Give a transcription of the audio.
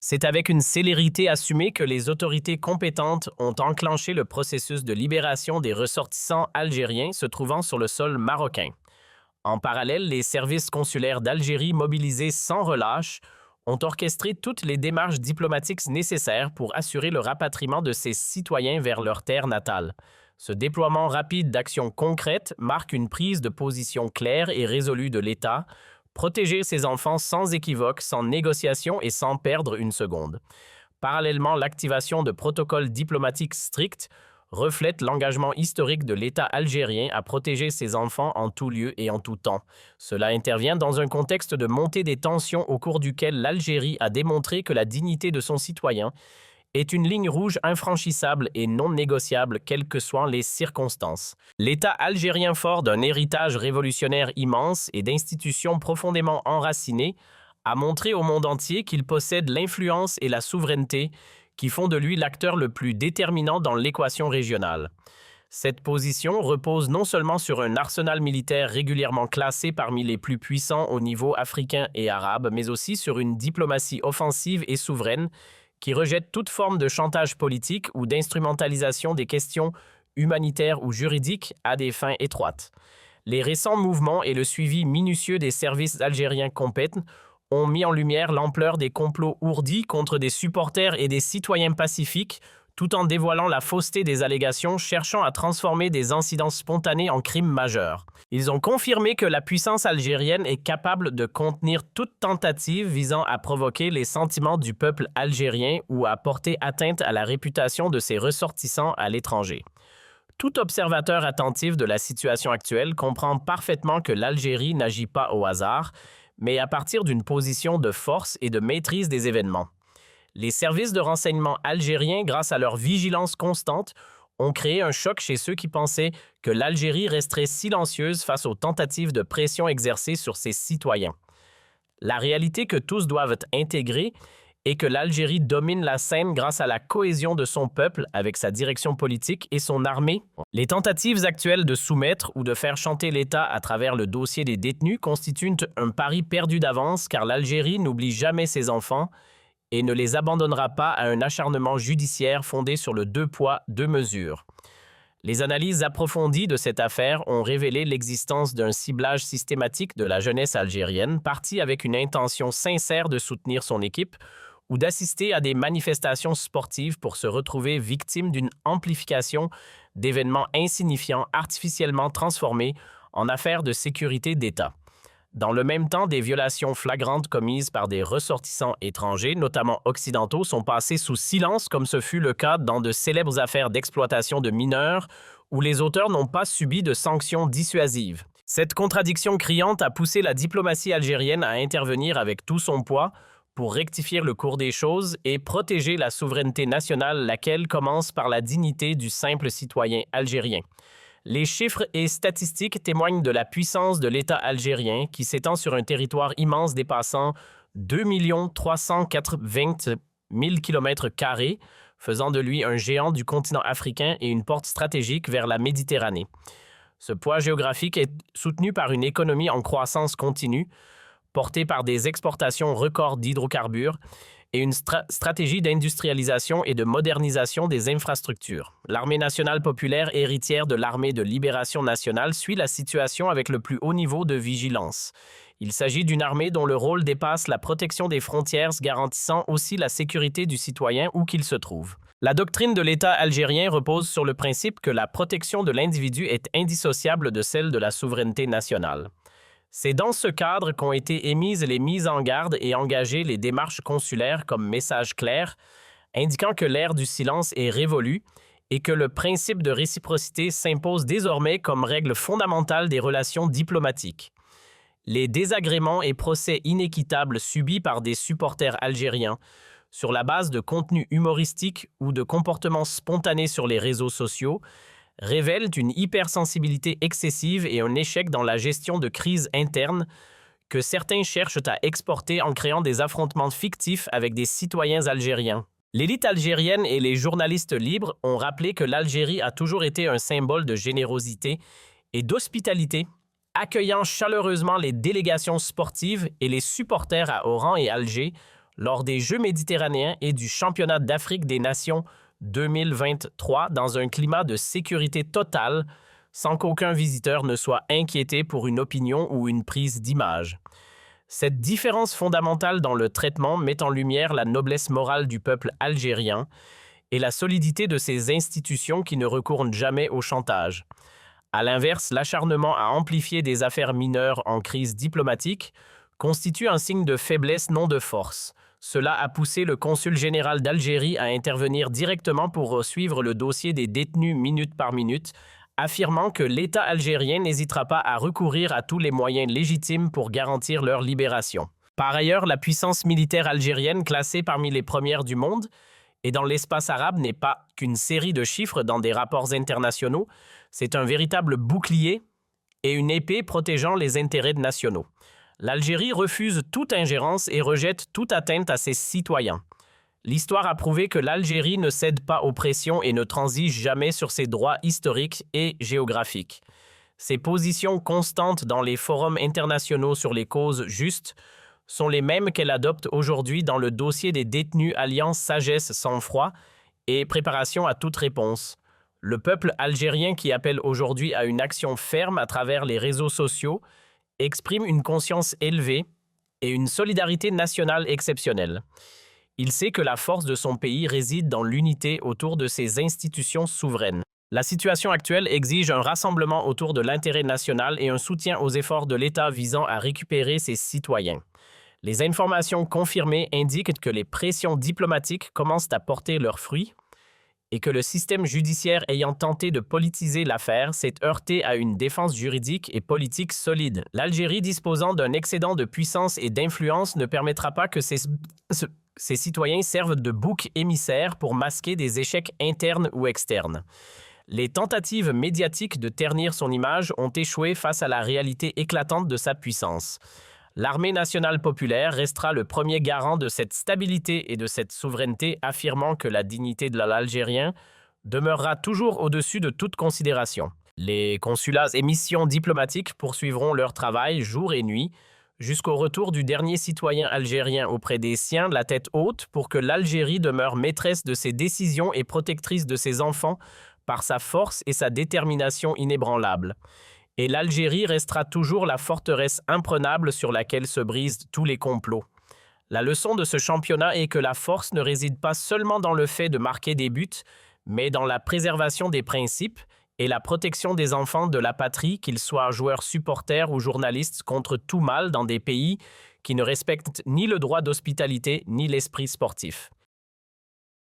C'est avec une célérité assumée que les autorités compétentes ont enclenché le processus de libération des ressortissants algériens se trouvant sur le sol marocain. En parallèle, les services consulaires d'Algérie mobilisés sans relâche ont orchestré toutes les démarches diplomatiques nécessaires pour assurer le rapatriement de ces citoyens vers leur terre natale. Ce déploiement rapide d'actions concrètes marque une prise de position claire et résolue de l'État, protéger ses enfants sans équivoque, sans négociation et sans perdre une seconde. Parallèlement, l'activation de protocoles diplomatiques stricts reflète l'engagement historique de l'État algérien à protéger ses enfants en tout lieu et en tout temps. Cela intervient dans un contexte de montée des tensions au cours duquel l'Algérie a démontré que la dignité de son citoyen est une ligne rouge infranchissable et non négociable quelles que soient les circonstances. L'État algérien fort d'un héritage révolutionnaire immense et d'institutions profondément enracinées a montré au monde entier qu'il possède l'influence et la souveraineté qui font de lui l'acteur le plus déterminant dans l'équation régionale. Cette position repose non seulement sur un arsenal militaire régulièrement classé parmi les plus puissants au niveau africain et arabe, mais aussi sur une diplomatie offensive et souveraine qui rejette toute forme de chantage politique ou d'instrumentalisation des questions humanitaires ou juridiques à des fins étroites. Les récents mouvements et le suivi minutieux des services algériens compétents ont mis en lumière l'ampleur des complots ourdis contre des supporters et des citoyens pacifiques, tout en dévoilant la fausseté des allégations cherchant à transformer des incidents spontanés en crimes majeurs. Ils ont confirmé que la puissance algérienne est capable de contenir toute tentative visant à provoquer les sentiments du peuple algérien ou à porter atteinte à la réputation de ses ressortissants à l'étranger. Tout observateur attentif de la situation actuelle comprend parfaitement que l'Algérie n'agit pas au hasard, mais à partir d'une position de force et de maîtrise des événements. Les services de renseignement algériens, grâce à leur vigilance constante, ont créé un choc chez ceux qui pensaient que l'Algérie resterait silencieuse face aux tentatives de pression exercées sur ses citoyens. La réalité que tous doivent intégrer est que l'Algérie domine la scène grâce à la cohésion de son peuple avec sa direction politique et son armée. Les tentatives actuelles de soumettre ou de faire chanter l'État à travers le dossier des détenus constituent un pari perdu d'avance car l'Algérie n'oublie jamais ses enfants et ne les abandonnera pas à un acharnement judiciaire fondé sur le deux poids, deux mesures. Les analyses approfondies de cette affaire ont révélé l'existence d'un ciblage systématique de la jeunesse algérienne, partie avec une intention sincère de soutenir son équipe ou d'assister à des manifestations sportives pour se retrouver victime d'une amplification d'événements insignifiants artificiellement transformés en affaires de sécurité d'État. Dans le même temps, des violations flagrantes commises par des ressortissants étrangers, notamment occidentaux, sont passées sous silence, comme ce fut le cas dans de célèbres affaires d'exploitation de mineurs, où les auteurs n'ont pas subi de sanctions dissuasives. Cette contradiction criante a poussé la diplomatie algérienne à intervenir avec tout son poids pour rectifier le cours des choses et protéger la souveraineté nationale, laquelle commence par la dignité du simple citoyen algérien. Les chiffres et statistiques témoignent de la puissance de l'État algérien qui s'étend sur un territoire immense dépassant 2 380 000 km², faisant de lui un géant du continent africain et une porte stratégique vers la Méditerranée. Ce poids géographique est soutenu par une économie en croissance continue, portée par des exportations records d'hydrocarbures et une stratégie d'industrialisation et de modernisation des infrastructures. L'Armée nationale populaire, héritière de l'Armée de libération nationale, suit la situation avec le plus haut niveau de vigilance. Il s'agit d'une armée dont le rôle dépasse la protection des frontières, garantissant aussi la sécurité du citoyen où qu'il se trouve. La doctrine de l'État algérien repose sur le principe que la protection de l'individu est indissociable de celle de la souveraineté nationale. C'est dans ce cadre qu'ont été émises les mises en garde et engagées les démarches consulaires comme message clair, indiquant que l'ère du silence est révolue et que le principe de réciprocité s'impose désormais comme règle fondamentale des relations diplomatiques. Les désagréments et procès inéquitables subis par des supporters algériens sur la base de contenus humoristiques ou de comportements spontanés sur les réseaux sociaux révèlent une hypersensibilité excessive et un échec dans la gestion de crises internes que certains cherchent à exporter en créant des affrontements fictifs avec des citoyens algériens. L'élite algérienne et les journalistes libres ont rappelé que l'Algérie a toujours été un symbole de générosité et d'hospitalité, accueillant chaleureusement les délégations sportives et les supporters à Oran et Alger lors des Jeux méditerranéens et du Championnat d'Afrique des Nations 2023 dans un climat de sécurité totale, sans qu'aucun visiteur ne soit inquiété pour une opinion ou une prise d'image. Cette différence fondamentale dans le traitement met en lumière la noblesse morale du peuple algérien et la solidité de ses institutions qui ne recourent jamais au chantage. À l'inverse, l'acharnement à amplifier des affaires mineures en crise diplomatique constitue un signe de faiblesse, non de force. Cela a poussé le consul général d'Algérie à intervenir directement pour suivre le dossier des détenus minute par minute, affirmant que l'État algérien n'hésitera pas à recourir à tous les moyens légitimes pour garantir leur libération. Par ailleurs, la puissance militaire algérienne, classée parmi les premières du monde, et dans l'espace arabe n'est pas qu'une série de chiffres dans des rapports internationaux, c'est un véritable bouclier et une épée protégeant les intérêts nationaux. L'Algérie refuse toute ingérence et rejette toute atteinte à ses citoyens. L'histoire a prouvé que l'Algérie ne cède pas aux pressions et ne transige jamais sur ses droits historiques et géographiques. Ses positions constantes dans les forums internationaux sur les causes justes sont les mêmes qu'elle adopte aujourd'hui dans le dossier des détenus alliant sagesse, sang-froid et préparation à toute réponse. Le peuple algérien qui appelle aujourd'hui à une action ferme à travers les réseaux sociaux exprime une conscience élevée et une solidarité nationale exceptionnelle. Il sait que la force de son pays réside dans l'unité autour de ses institutions souveraines. La situation actuelle exige un rassemblement autour de l'intérêt national et un soutien aux efforts de l'État visant à récupérer ses citoyens. Les informations confirmées indiquent que les pressions diplomatiques commencent à porter leurs fruits et que le système judiciaire ayant tenté de politiser l'affaire s'est heurté à une défense juridique et politique solide. L'Algérie disposant d'un excédent de puissance et d'influence ne permettra pas que ses citoyens servent de bouc émissaire pour masquer des échecs internes ou externes. Les tentatives médiatiques de ternir son image ont échoué face à la réalité éclatante de sa puissance. L'armée nationale populaire restera le premier garant de cette stabilité et de cette souveraineté, affirmant que la dignité de l'Algérien demeurera toujours au-dessus de toute considération. Les consulats et missions diplomatiques poursuivront leur travail jour et nuit, jusqu'au retour du dernier citoyen algérien auprès des siens, la tête haute, pour que l'Algérie demeure maîtresse de ses décisions et protectrice de ses enfants par sa force et sa détermination inébranlables. Et l'Algérie restera toujours la forteresse imprenable sur laquelle se brisent tous les complots. La leçon de ce championnat est que la force ne réside pas seulement dans le fait de marquer des buts, mais dans la préservation des principes et la protection des enfants de la patrie, qu'ils soient joueurs supporters ou journalistes, contre tout mal dans des pays qui ne respectent ni le droit d'hospitalité ni l'esprit sportif.